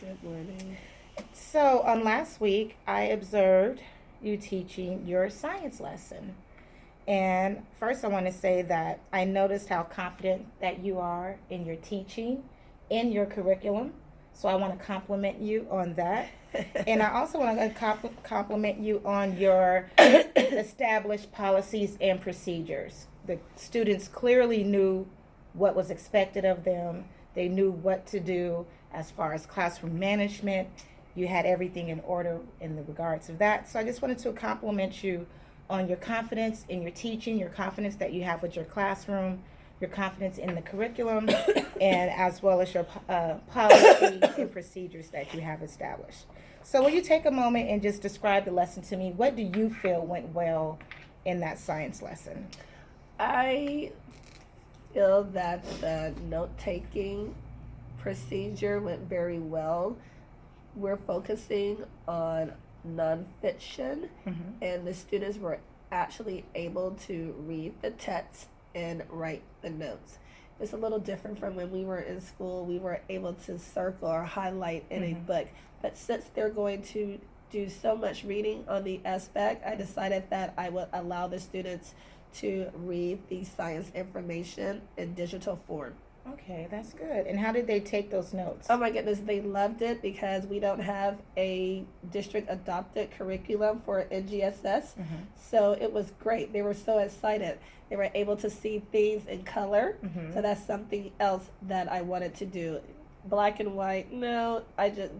Good morning. So, last week, I observed you teaching your science lesson. And first, I want to say that I noticed how confident that you are in your teaching, in your curriculum. So, I want to compliment you on that. And I also want to compliment you on your established policies and procedures. The students clearly knew what was expected of them, they knew what to do as far as classroom management. You had everything in order in the regards of that. So I just wanted to compliment you on your confidence in your teaching, your confidence that you have with your classroom, your confidence in the curriculum, and as well as your policy and procedures that you have established. So will you take a moment and just describe the lesson to me? What do you feel went well in that science lesson? I feel that the note taking procedure went very well. We're focusing on nonfiction, and the students were actually able to read the text and write the notes. It's a little different from when we were in school. We were able to circle or highlight in a book. But since they're going to do so much reading on the SBAC, I decided that I would allow the students to read the science information in digital form. Okay, that's good. And how did they take those notes? Oh my goodness, they loved it because we don't have a district adopted curriculum for NGSS. So it was great. They were so excited. They were able to see things in color. So that's something else that I wanted to do. Black and white, no,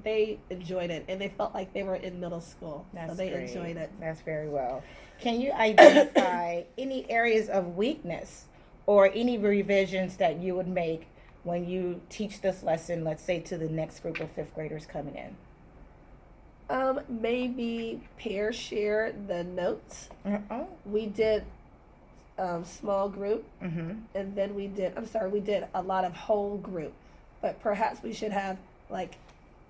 they enjoyed it and they felt like they were in middle school. That's so they great. enjoyed it. That's very well. Can you identify any areas of weakness or any revisions that you would make when you teach this lesson, let's say to the next group of fifth graders coming in? Maybe pair share the notes. Uh-oh. We did small group, and then we did a lot of whole group. But perhaps we should have, like,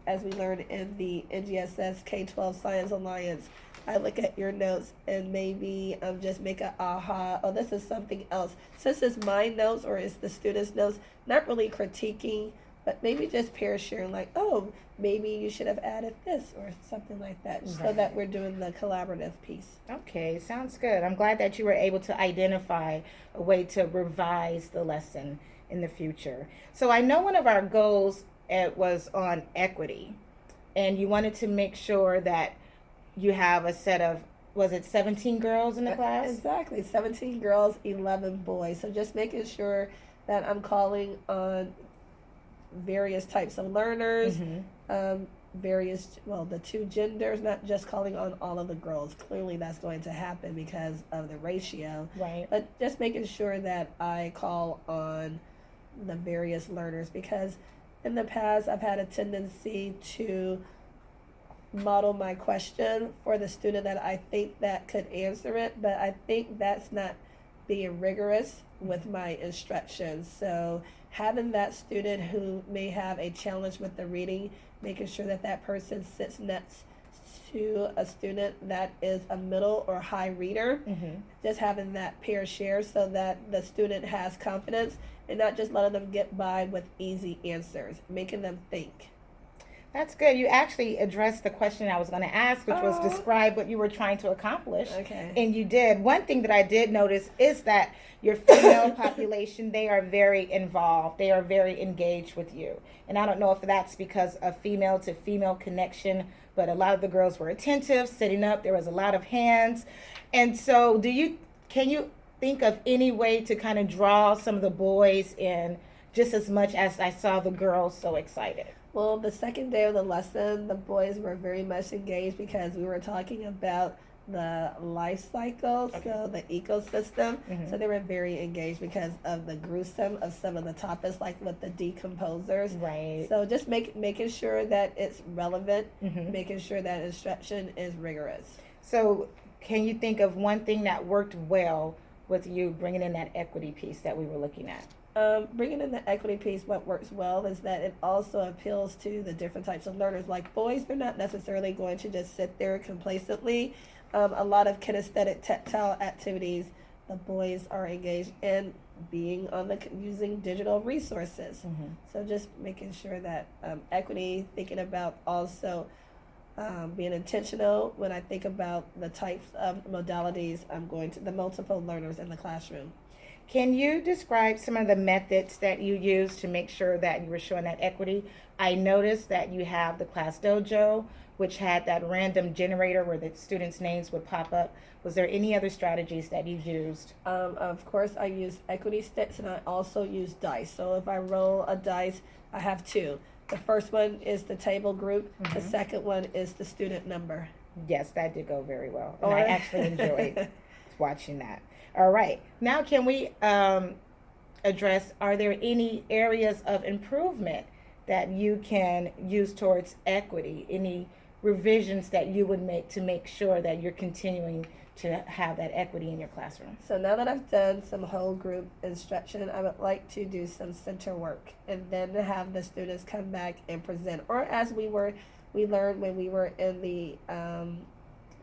as we learned in the NGSS K-12 Science Alliance, I look at your notes and maybe just make a aha, oh, this is something else. Since it's my notes or it's the student's notes, not really critiquing, but maybe just pair sharing, like, oh, maybe you should have added this or something like that, so that we're doing the collaborative piece. Okay, sounds good. I'm glad that you were able to identify a way to revise the lesson in the future. So I know one of our goals was on equity, and you wanted to make sure that you have a set of, was it 17 girls in the class? Exactly, 17 girls, 11 boys. So just making sure that I'm calling on various types of learners, the two genders, not just calling on all of the girls. Clearly that's going to happen because of the ratio. Right. But just making sure that I call on the various learners, because in the past I've had a tendency to model my question for the student that I think that could answer it, but I think that's not being rigorous with my instructions. So having that student who may have a challenge with the reading, making sure that that person sits next to a student that is a middle or high reader, just having that pair share so that the student has confidence and not just letting them get by with easy answers, making them think. That's good. You actually addressed the question I was going to ask, which was describe what you were trying to accomplish. Okay. And you did. One thing that I did notice is that your female population, they are very involved. They are very engaged with you. And I don't know if that's because of female to female connection, but a lot of the girls were attentive, sitting up. There was a lot of hands. And so can you think of any way to kind of draw some of the boys in just as much as I saw the girls so excited? Well, the second day of the lesson, the boys were very much engaged because we were talking about the life cycle, so the ecosystem. So they were very engaged because of the gruesome of some of the topics, like with the decomposers. Right. So just making sure that it's relevant, making sure that instruction is rigorous. So can you think of one thing that worked well with you bringing in that equity piece that we were looking at? Bringing in the equity piece, what works well is that it also appeals to the different types of learners. Like boys, they're not necessarily going to just sit there complacently. A lot of kinesthetic tactile activities, the boys are engaged in. being on using digital resources. So just making sure that equity, thinking about also being intentional when I think about the types of modalities I'm going to, the multiple learners in the classroom. Can you describe some of the methods that you use to make sure that you were showing that equity? I noticed that you have the Class Dojo, which had that random generator where the students' names would pop up. Was there any other strategies that you used? Of course, I use equity sticks and I also use dice. So if I roll a dice, I have two. The first one is the table group. The second one is the student number. Yes, that did go very well. And I actually enjoyed watching that. All right. Now, can we address, are there any areas of improvement that you can use towards equity? Any revisions that you would make to make sure that you're continuing to have that equity in your classroom? So now that I've done some whole group instruction, I would like to do some center work and then have the students come back and present. Or as we learned when we were in the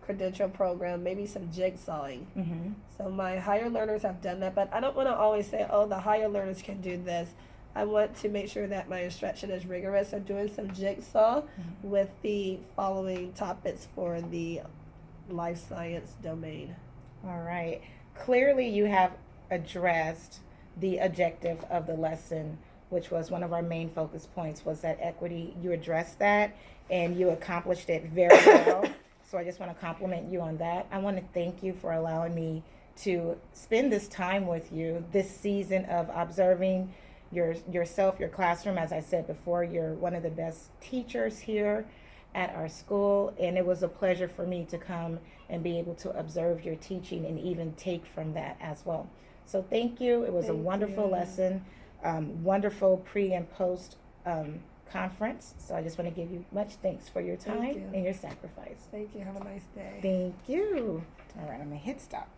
credential program, maybe some jigsawing. So my higher learners have done that, but I don't want to always say, oh, the higher learners can do this. I want to make sure that my instruction is rigorous. So doing some jigsaw with the following topics for the life science domain. All right. Clearly you have addressed the objective of the lesson, which was one of our main focus points, was that equity. You addressed that and you accomplished it very well. So I just want to compliment you on that. I want to thank you for allowing me to spend this time with you this season of observing yourself, your classroom. As I said before, you're one of the best teachers here at our school, and it was a pleasure for me to come and be able to observe your teaching and even take from that as well. So thank you. It was a wonderful lesson, wonderful pre and post conference. So I just want to give you much thanks for your time and your sacrifice. Thank you. Have a nice day. Thank you. All right, I'm going to hit stop.